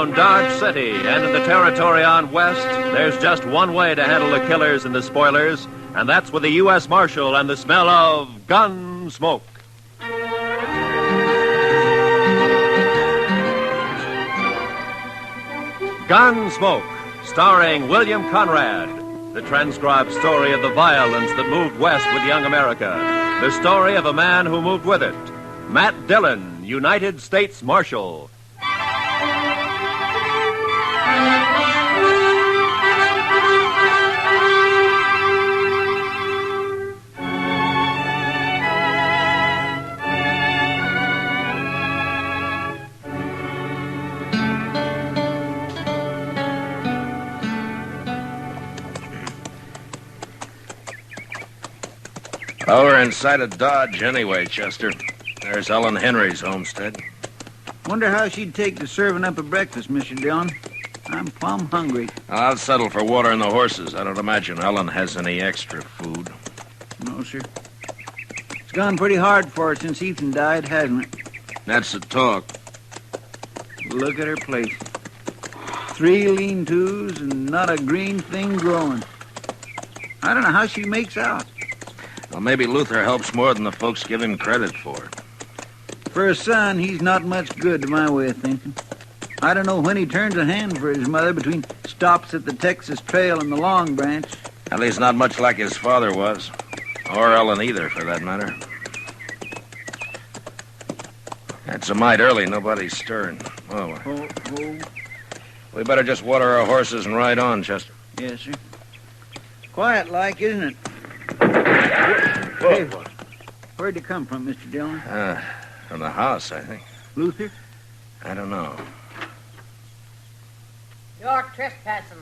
around Dodge City and in the territory on west, there's just one way to handle the killers and the spoilers, and that's with a U.S. Marshal and the smell of Gunsmoke. Gunsmoke, starring William Conrad. The transcribed story of the violence that moved west with young America. The story of a man who moved with it. Matt Dillon, United States Marshal. Well, we're inside of Dodge anyway, Chester. There's Ellen Henry's homestead. Wonder how she'd take to serving up a breakfast, Mr. Dillon. I'm plumb hungry. I'll settle for water and the horses. I don't imagine Ellen has any extra food. No, sir. It's gone pretty hard for her since Ethan died, hasn't it? That's the talk. Look at her place. 3 lean-tos and not a green thing growing. I don't know how she makes out. Well, maybe Luther helps more than the folks give him credit for. For a son, he's not much good to my way of thinking. I don't know when he turns a hand for his mother between stops at the Texas Trail and the Long Branch. At least not much like his father was. Or Ellen either, for that matter. It's a mite early. Nobody's stirring. Oh. We better just water our horses and ride on, Chester. Yes, sir. Quiet like, isn't it? Hey, where'd you come from, Mr. Dillon? From the house, I think. Luther? I don't know. You're trespassing.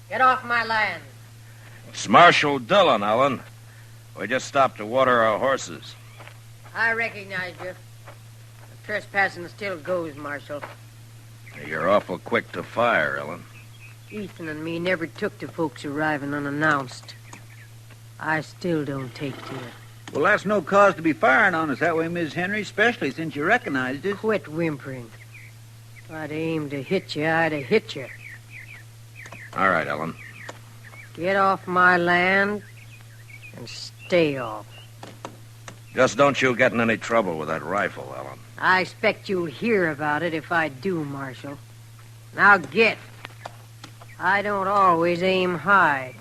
Get off my land. It's Marshal Dillon, Ellen. We just stopped to water our horses. I recognize you. The trespassing still goes, Marshal. You're awful quick to fire, Ellen. Ethan and me never took to folks arriving unannounced. I still don't take to it. Well, that's no cause to be firing on us that way, Miss Henry, especially since you recognized us. Quit whimpering. If I'd aimed to hit you, I'd have hit you. All right, Ellen. Get off my land and stay off. Just don't you get in any trouble with that rifle, Ellen. I expect you'll hear about it if I do, Marshal. Now get. I don't always aim high.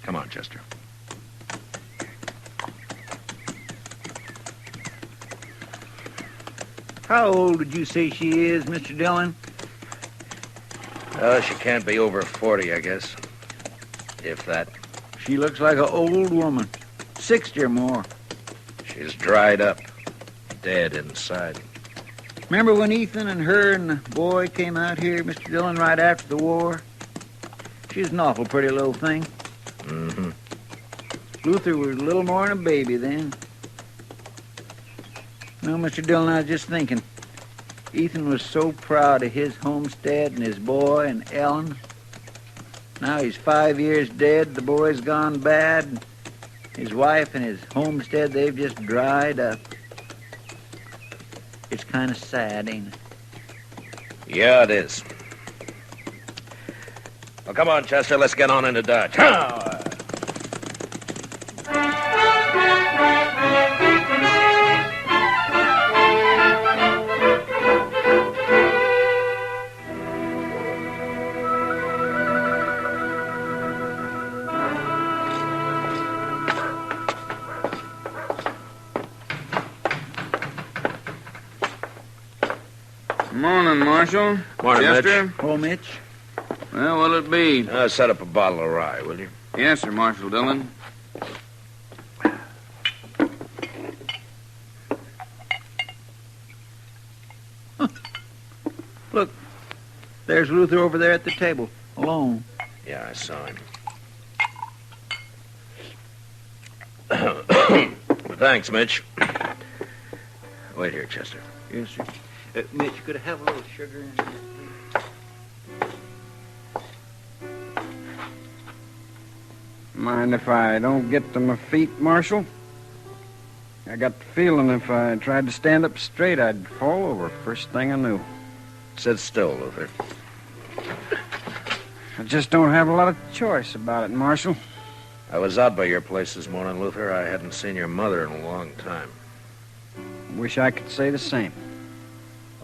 Come on, Chester. How old did you say she is, Mr. Dillon? She can't be over 40, I guess. If that. She looks like an old woman. 60 or more. She's dried up. Dead inside. Remember when Ethan and her and the boy came out here, Mr. Dillon, right after the war? She's an awful pretty little thing. Mm-hmm. Luther was a little more than a baby then. No, Mr. Dillon, I was just thinking. Ethan was so proud of his homestead and his boy and Ellen. Now he's 5 years dead, the boy's gone bad. His wife and his homestead, they've just dried up. It's kind of sad, ain't it? Yeah, it is. Well, come on, Chester, let's get on into Dodge. Morning, Marshal. Morning, Chester. Mitch. Oh, Mitch? Well, what'll it be? Set up a bottle of rye, will you? Yes, sir, Marshal Dillon. Look, there's Luther over there at the table, alone. Yeah, I saw him. Thanks, Mitch. Wait here, Chester. Yes, sir. Mitch, could I have a little sugar in here, please? Mind if I don't get to my feet, Marshal? I got the feeling if I tried to stand up straight, I'd fall over first thing I knew. Sit still, Luther. I just don't have a lot of choice about it, Marshal. I was out by your place this morning, Luther. I hadn't seen your mother in a long time. Wish I could say the same.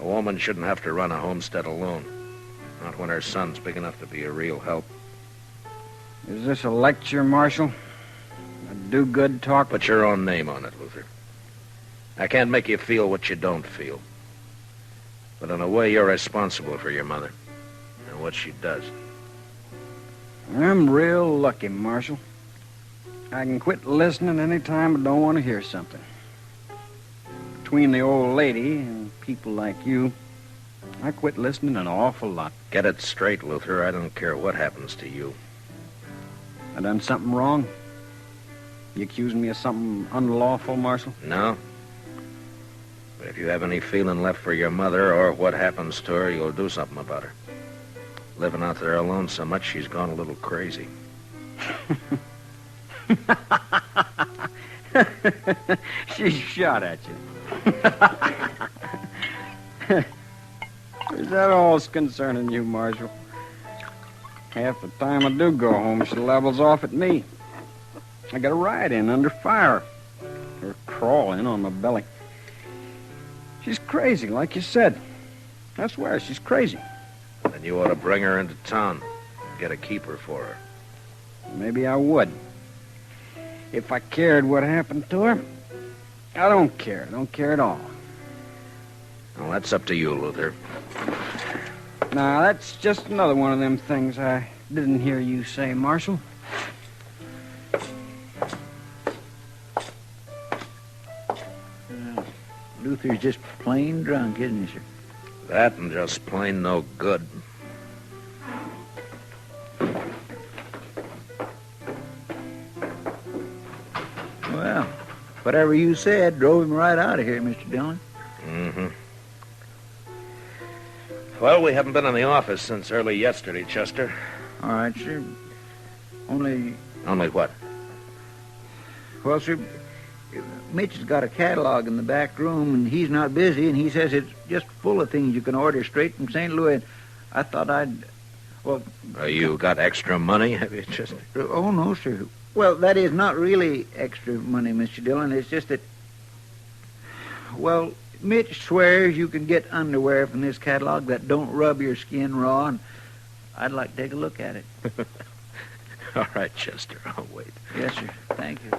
A woman shouldn't have to run a homestead alone. Not when her son's big enough to be a real help. Is this a lecture, Marshal? A do-good talk? Put your own name on it, Luther. I can't make you feel what you don't feel. But in a way, you're responsible for your mother and what she does. I'm real lucky, Marshal. I can quit listening any time I don't want to hear something. Between the old lady and people like you, I quit listening an awful lot. Get it straight, Luther. I don't care what happens to you. I done something wrong? You accusing me of something unlawful, Marshal? No. But if you have any feeling left for your mother or what happens to her, you'll do something about her. Living out there alone so much, she's gone a little crazy. She shot at you. Is that all's concerning you, Marshal? Half the time I do go home, she levels off at me. I got a ride in under fire. Or crawling on my belly. She's crazy, like you said. I swear, she's crazy. Then you ought to bring her into town. Get a keeper for her. Maybe I would. If I cared what happened to her. I don't care. I don't care at all. Well, that's up to you, Luther. Now, that's just another one of them things I didn't hear you say, Marshal. Luther's just plain drunk, isn't he, sir? That and just plain no good. Well, whatever you said drove him right out of here, Mr. Dillon. Mm-hmm. Well, we haven't been in the office since early yesterday, Chester. All right, sir. Only what? Well, sir, Mitch has got a catalog in the back room, and he's not busy, and he says it's just full of things you can order straight from St. Louis. I thought well... You got extra money, have you, Chester? Oh, no, sir. Well, that is not really extra money, Mr. Dillon. It's just that... Well, Mitch swears you can get underwear from this catalog that don't rub your skin raw, and I'd like to take a look at it. All right, Chester, I'll wait. Yes, sir. Thank you.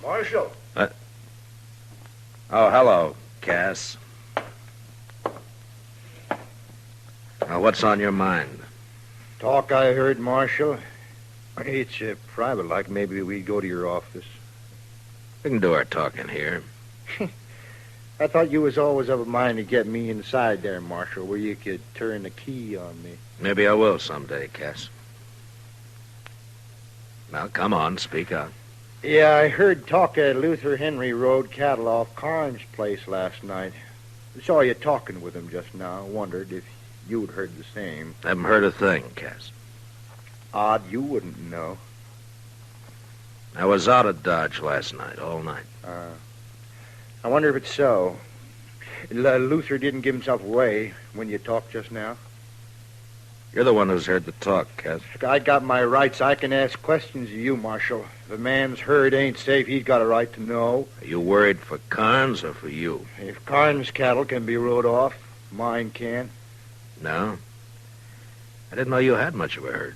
Marshal. Oh, hello, Cass. Now, what's on your mind? Talk I heard, Marshal. It's private, like maybe we go to your office. We can do our talking here. I thought you was always of a mind to get me inside there, Marshal, where you could turn the key on me. Maybe I will someday, Cass. Now, come on, speak out. Yeah, I heard talk at Luther Henry rode cattle off Carnes' place last night. Saw you talking with him just now. Wondered if you'd heard the same. Haven't heard a thing, Cass. Odd you wouldn't know. I was out at Dodge last night, all night. I wonder if it's so. Luther didn't give himself away when you talked just now. You're the one who's heard the talk, Cass. I got my rights. I can ask questions of you, Marshal. If a man's herd ain't safe, he's got a right to know. Are you worried for Carnes or for you? If Carnes' cattle can be rode off, mine can. No? I didn't know you had much of a herd.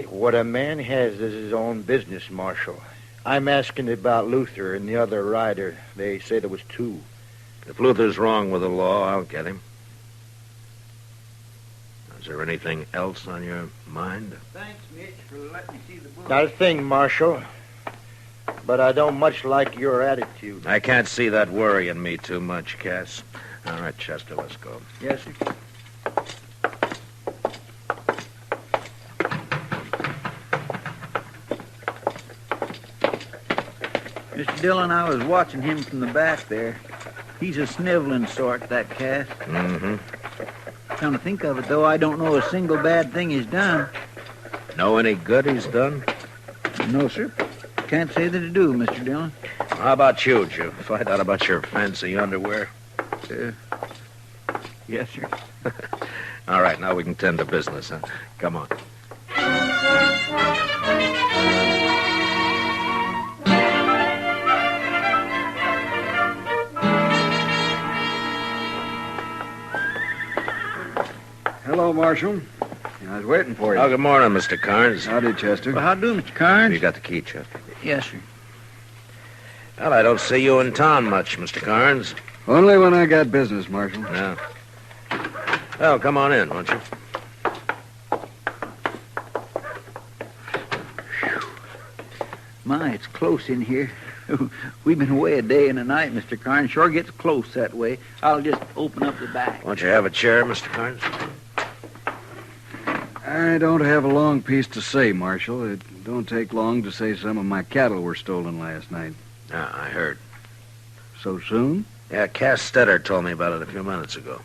What a man has is his own business, Marshal. I'm asking about Luther and the other rider. They say there was two. If Luther's wrong with the law, I'll get him. Is there anything else on your mind? Thanks, Mitch, for letting me see the book. Not a thing, Marshal. But I don't much like your attitude. I can't see that worrying me too much, Cass. All right, Chester, let's go. Yes, sir. Mr. Dillon, I was watching him from the back there. He's a sniveling sort, that Cass. Mm-hmm. Come to think of it, though, I don't know a single bad thing he's done. Know any good he's done? No, sir. Can't say that I do, Mr. Dillon. How about you? Did you find out about your fancy underwear? Yes, sir. All right, now we can tend to business, huh? Come on. Hello, Marshal. I was waiting for you. Oh, good morning, Mr. Carnes. Howdy, Chester. Well, how do, Mr. Carnes? You got the key, Chester? Yes, sir. Well, I don't see you in town much, Mr. Carnes. Only when I got business, Marshal. No. Well, come on in, won't you? My, it's close in here. We've been away a day and a night, Mr. Carnes. Sure gets close that way. I'll just open up the back. Won't you have a chair, Mr. Carnes? I don't have a long piece to say, Marshal. It don't take long to say some of my cattle were stolen last night. I heard. So soon? Yeah, Cass Stetter told me about it a few minutes ago.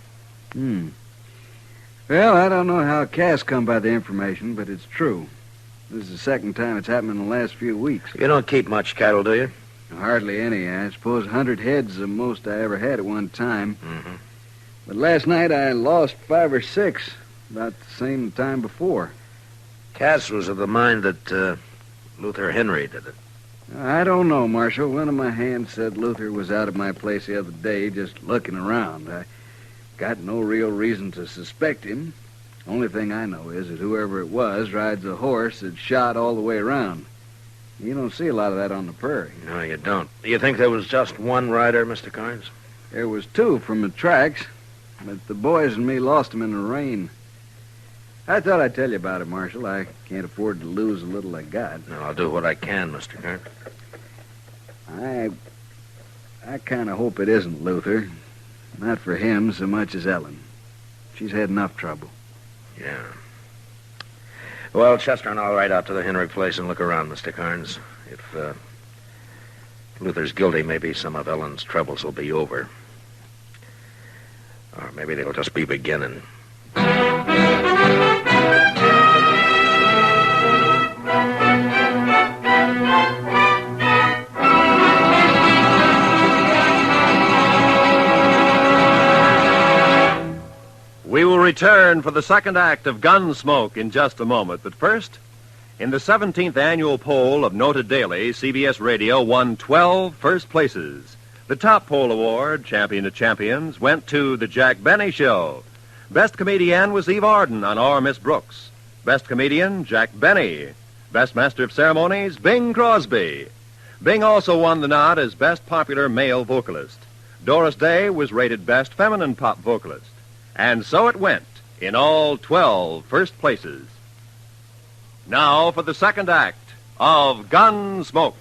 Well, I don't know how Cass come by the information, but it's true. This is the second time it's happened in the last few weeks. You don't keep much cattle, do you? Hardly any. I suppose 100 head's the most I ever had at one time. Mm-hmm. But last night I lost 5 or 6, about the same time before. Cass was of the mind that Luther Henry did it. I don't know, Marshal. One of my hands said Luther was out at my place the other day just looking around. I got no real reason to suspect him. Only thing I know is that whoever it was rides a horse that's shot all the way around. You don't see a lot of that on the prairie. No, you don't. You think there was just one rider, Mr. Carnes? There was 2 from the tracks, but the boys and me lost them in the rain. I thought I'd tell you about it, Marshal. I can't afford to lose the little I got. No, I'll do what I can, Mr. Carnes. I kind of hope it isn't Luther. Not for him so much as Ellen. She's had enough trouble. Yeah. Well, Chester and I'll ride out to the Henry place and look around, Mr. Carnes. If Luther's guilty, maybe some of Ellen's troubles will be over. Or maybe they'll just be beginning. We will return for the second act of Gunsmoke in just a moment. But first, in the 17th annual poll of Noted Daily, CBS Radio won 12 first places. The top poll award, Champion of Champions, went to The Jack Benny Show. Best comedian was Eve Arden on Our Miss Brooks. Best comedian, Jack Benny. Best Master of Ceremonies, Bing Crosby. Bing also won the nod as Best Popular Male Vocalist. Doris Day was rated Best Feminine Pop Vocalist. And so it went in all 12 first places. Now for the second act of Gunsmoke.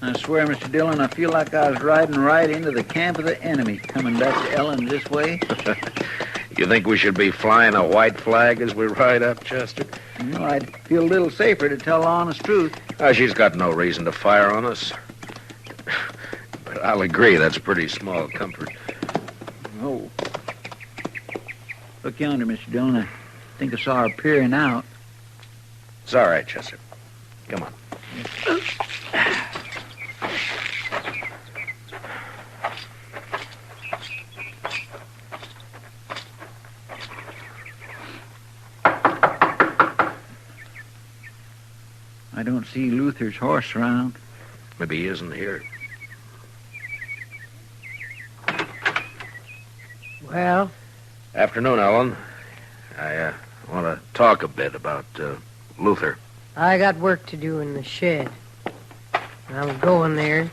I swear, Mr. Dillon, I feel like I was riding right into the camp of the enemy, coming back to Ellen this way. You think we should be flying a white flag as we ride up, Chester? You know, I'd feel a little safer to tell the honest truth. She's got no reason to fire on us. But I'll agree, that's a pretty small comfort. Oh. Look yonder, Mr. Dillon. I think I saw her peering out. It's all right, Chester. Come on. I don't see Luther's horse around. Maybe he isn't here. Well? Afternoon, Ellen. I want to talk a bit about Luther. I got work to do in the shed. I was going there.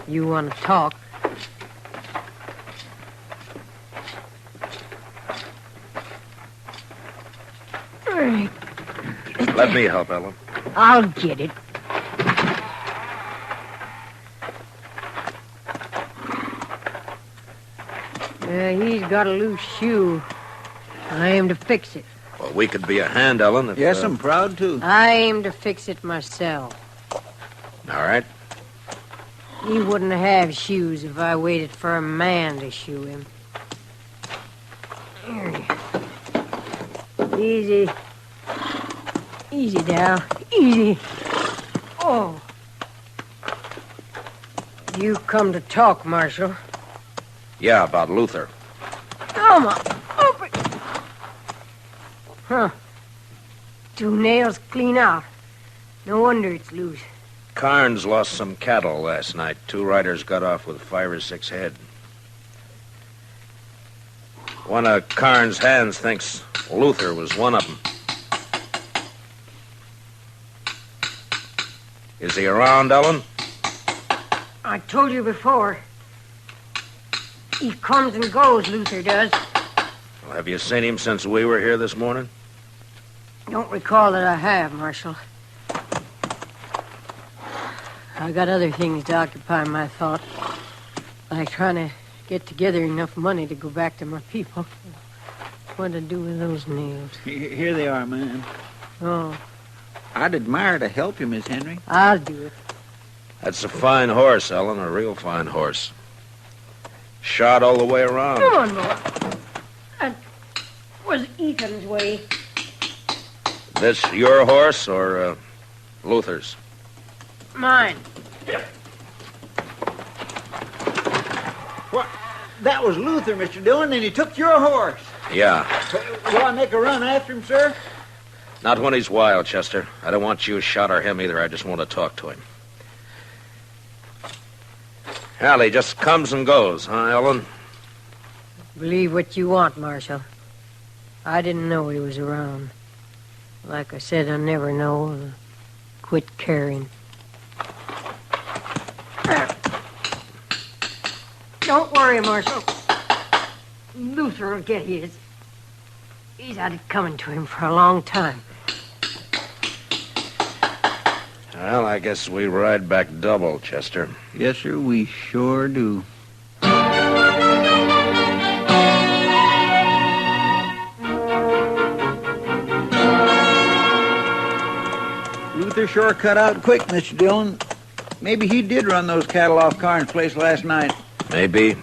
You want to talk? All right. Let me help, Ellen. I'll get it. He's got a loose shoe. I aim to fix it. Well, we could be a hand, Ellen. If, Yes, I'm proud to. I aim to fix it myself. All right. He wouldn't have shoes if I waited for a man to shoe him. Easy. Easy, Dal. Easy. Oh. You come to talk, Marshal. Yeah, about Luther. Come on. Open. Huh. 2 nails clean out. No wonder it's loose. Carnes lost some cattle last night. 2 riders got off with 5 or 6 head. One of Carnes' hands thinks Luther was one of them. Is he around, Ellen? I told you before. He comes and goes, Luther does. Well, have you seen him since we were here this morning? Don't recall that I have, Marshal. I got other things to occupy my thought, like trying to get together enough money to go back to my people. What to do with those nails? Here they are, man. Oh, I'd admire to help you, Miss Henry. I'll do it. That's a fine horse, Ellen, a real fine horse. Shot all the way around. Come on, boy. That was Ethan's way. This your horse or Luther's? Mine. What? That was Luther, Mr. Dillon, and he took your horse. Yeah. Will I make a run after him, sir? Not when he's wild, Chester. I don't want you shot or him either. I just want to talk to him. Hell, he just comes and goes, huh, Ellen? Believe what you want, Marshal. I didn't know he was around. Like I said, I never know. Quit caring. Don't worry, Marshal. Luther will get his. He's had it coming to him for a long time. Well, I guess we ride back double, Chester. Yes, sir, we sure do. Luther sure cut out quick, Mr. Dillon. Maybe he did run those cattle off Carnes' place last night. Maybe.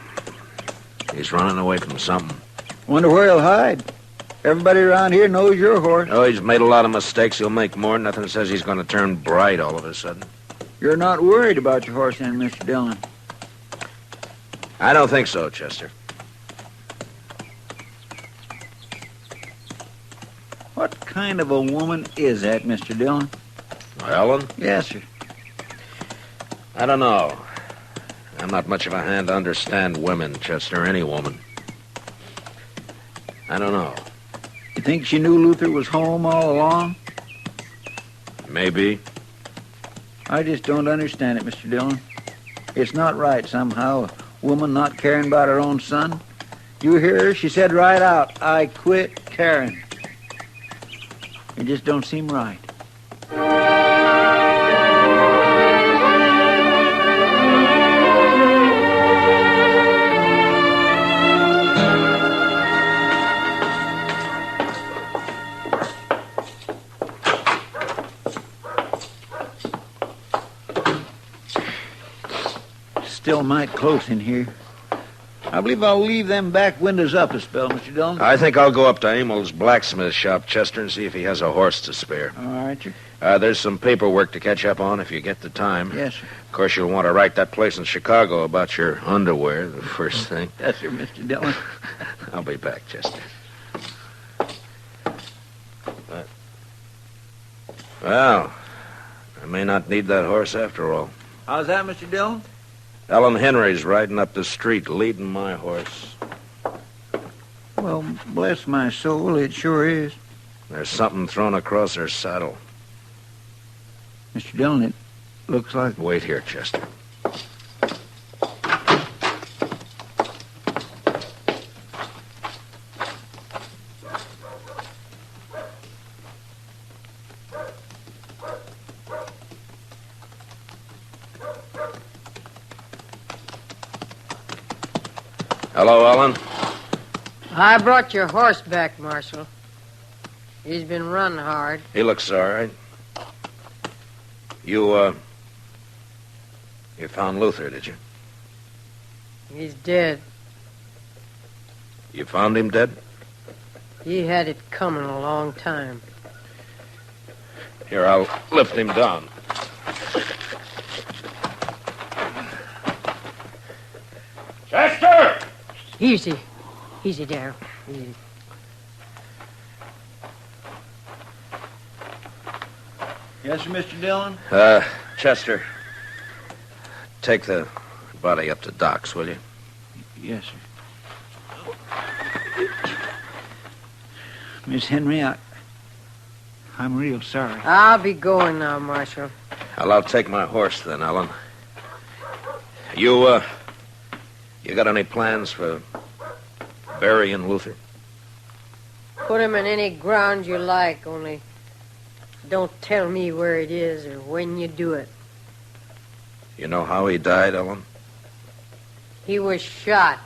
He's running away from something. Wonder where he'll hide. Everybody around here knows your horse. Oh, he's made a lot of mistakes. He'll make more. Nothing says he's going to turn bright all of a sudden. You're not worried about your horse then, Mr. Dillon? I don't think so, Chester. What kind of a woman is that, Mr. Dillon? Ellen? Yes, sir. I don't know. I'm not much of a hand to understand women, Chester, any woman. I don't know. You think she knew Luther was home all along? Maybe. I just don't understand it, Mr. Dillon. It's not right, somehow, a woman not caring about her own son. You hear her? She said right out, I quit caring. It just don't seem right. Still might close in here. I believe I'll leave them back windows up a spell, Mr. Dillon. I think I'll go up to Emil's blacksmith shop, Chester, and see if he has a horse to spare. All right, sir. There's some paperwork to catch up on if you get the time. Yes, sir. Of course, you'll want to write that place in Chicago about your underwear, the first thing. Yes, sir, Mr. Dillon. I'll be back, Chester. Well, I may not need that horse after all. How's that, Mr. Dillon? Ellen Henry's riding up the street, leading my horse. Well, bless my soul, it sure is. There's something thrown across her saddle. Mr. Dillon, it looks like... Wait here, Chester. Hello, Ellen. I brought your horse back, Marshal. He's been running hard. He looks all right. You You found Luther, did you? He's dead. You found him dead? He had it coming a long time. Here, I'll lift him down. Chester! Easy. Easy, Darrell. Easy. Yes, sir, Mr. Dillon? Chester, take the body up to Doc's, will you? Yes, sir. Miss Henry, I'm real sorry. I'll be going now, Marshal. Well, I'll take my horse then, Ellen. You got any plans for burying Luther? Put him in any ground you like, only don't tell me where it is or when you do it. You know how he died, Ellen? He was shot.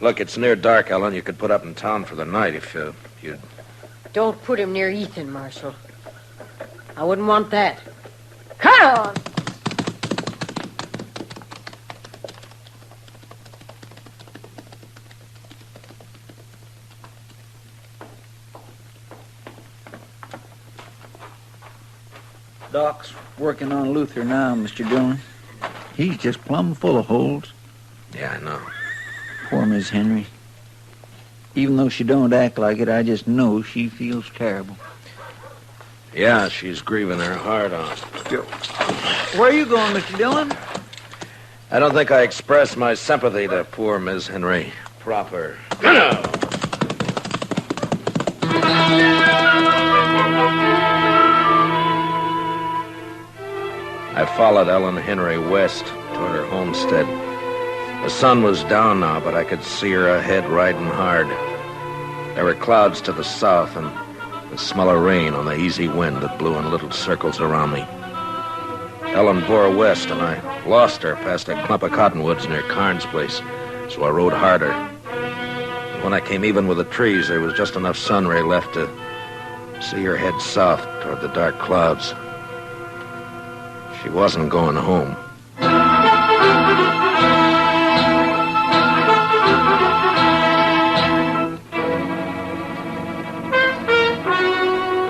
Look, it's near dark, Ellen. You could put up in town for the night if you'd... Don't put him near Ethan, Marshal. I wouldn't want that. Come on! Doc's working on Luther now, Mr. Dillon. He's just plumb full of holes. Yeah, I know. Poor Miss Henry. Even though she don't act like it, I just know she feels terrible. Yeah, she's grieving her heart out. Where are you going, Mr. Dillon? I don't think I expressed my sympathy to poor Miss Henry proper. I followed Ellen Henry west toward her homestead. The sun was down now, but I could see her ahead riding hard. There were clouds to the south and the smell of rain on the easy wind that blew in little circles around me. Ellen bore west, and I lost her past a clump of cottonwoods near Carnes' place, so I rode harder. When I came even with the trees, there was just enough sun ray left to see her head south toward the dark clouds. She wasn't going home. It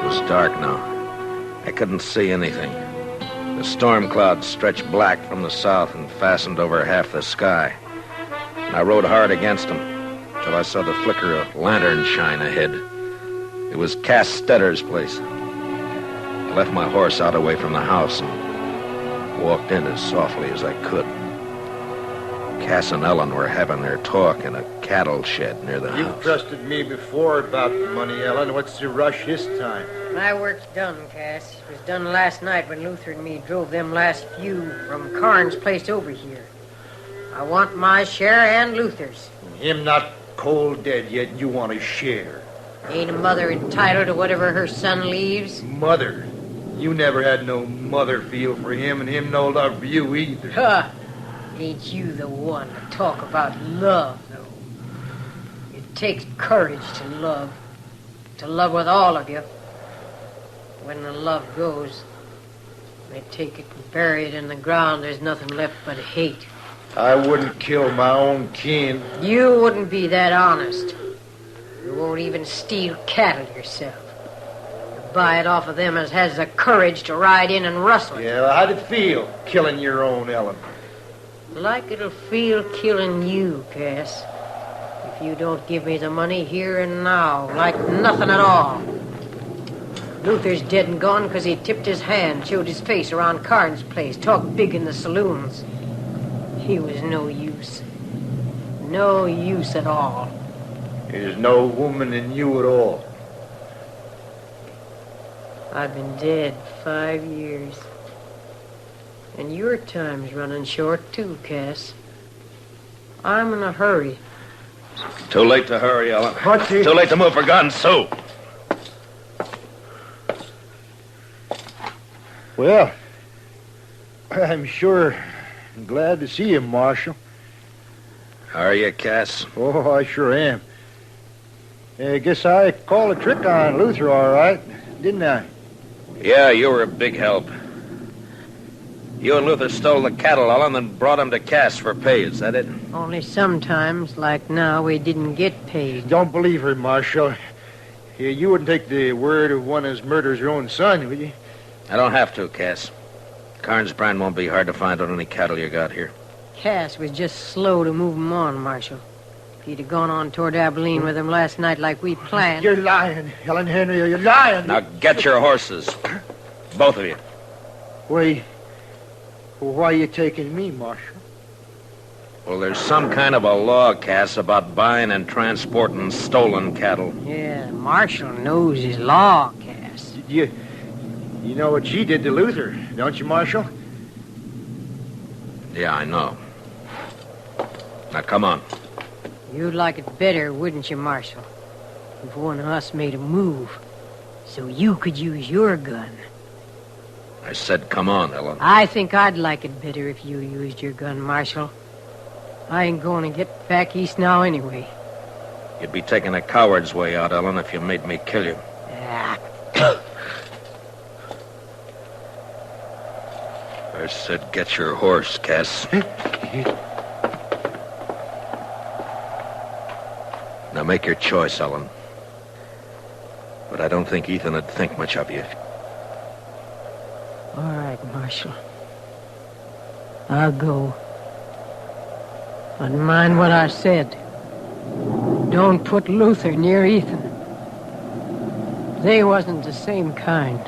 was dark now. I couldn't see anything. The storm clouds stretched black from the south and fastened over half the sky. And I rode hard against them till I saw the flicker of lantern shine ahead. It was Cass Stetter's place. I left my horse out away from the house and walked in as softly as I could. Cass and Ellen were having their talk in a cattle shed near the house. You've trusted me before about the money, Ellen. What's the rush this time? My work's done, Cass. It was done last night when Luther and me drove them last few from Carnes' place over here. I want my share and Luther's. Him not cold dead yet, and you want to share. Ain't a mother entitled to whatever her son leaves? Mother. You never had no mother feel for him, and him no love for you either. Huh. Ain't you the one to talk about love, though? It takes courage to love with all of you. When the love goes, they take it and bury it in the ground. There's nothing left but hate. I wouldn't kill my own kin. You wouldn't be that honest. You won't even steal cattle yourself. You buy it off of them as has the courage to ride in and rustle it. Yeah, well, how'd it feel, killing your own, Ellen? Like it'll feel killing you, Cass. If you don't give me the money here and now, like nothing at all. Luther's dead and gone because he tipped his hand, showed his face around Carnes' place, talked big in the saloons. He was no use. No use at all. There's no woman in you at all. I've been dead 5 years. And your time's running short, too, Cass. I'm in a hurry. Too late to hurry, Ellen. What's he... Too late to move for guns, Sue. Well, I'm sure glad to see you, Marshal. Are you, Cass? Oh, I sure am. I guess I called a trick on Luther all right, didn't I? Yeah, you were a big help. You and Luther stole the cattle, Ellen, and brought them to Cass for pay. Is that it? Only sometimes, like now, we didn't get paid. Don't believe her, Marshal. You wouldn't take the word of one as murders her own son, would you? I don't have to, Cass. Carnes brand won't be hard to find on any cattle you got here. Cass was just slow to move 'em on, Marshal. If he'd have gone on toward Abilene with 'em last night like we planned... You're lying, Ellen Henry. You're lying. Now get your horses. Both of you. Why are you taking me, Marshal? Well, there's some kind of a law, Cass, about buying and transporting stolen cattle. Yeah, Marshal knows his law, Cass. You know what she did to Luther, don't you, Marshal? Yeah, I know. Now, come on. You'd like it better, wouldn't you, Marshal? If one of us made a move, so you could use your gun. I said come on, Ellen. I think I'd like it better if you used your gun, Marshal. I ain't going to get back east now anyway. You'd be taking a coward's way out, Ellen, if you made me kill you. Ah. I said get your horse, Cass. Now make your choice, Ellen. But I don't think Ethan would think much of you. All right, Marshal. I'll go. But mind what I said. Don't put Luther near Ethan. They wasn't the same kind.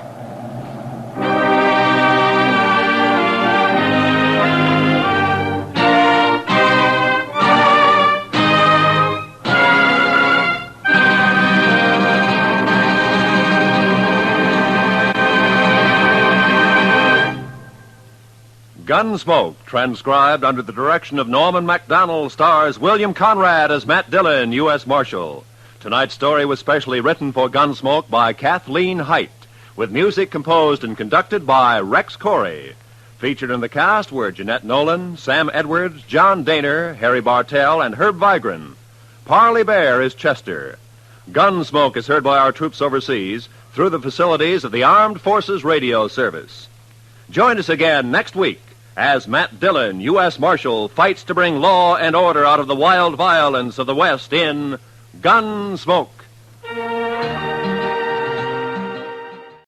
Gunsmoke, transcribed under the direction of Norman MacDonald, stars William Conrad as Matt Dillon, U.S. Marshal. Tonight's story was specially written for Gunsmoke by Kathleen Height, with music composed and conducted by Rex Corey. Featured in the cast were Jeanette Nolan, Sam Edwards, John Daner, Harry Bartell, and Herb Vigran. Parley Bear is Chester. Gunsmoke is heard by our troops overseas through the facilities of the Armed Forces Radio Service. Join us again next week as Matt Dillon, U.S. Marshal, fights to bring law and order out of the wild violence of the West in Gunsmoke.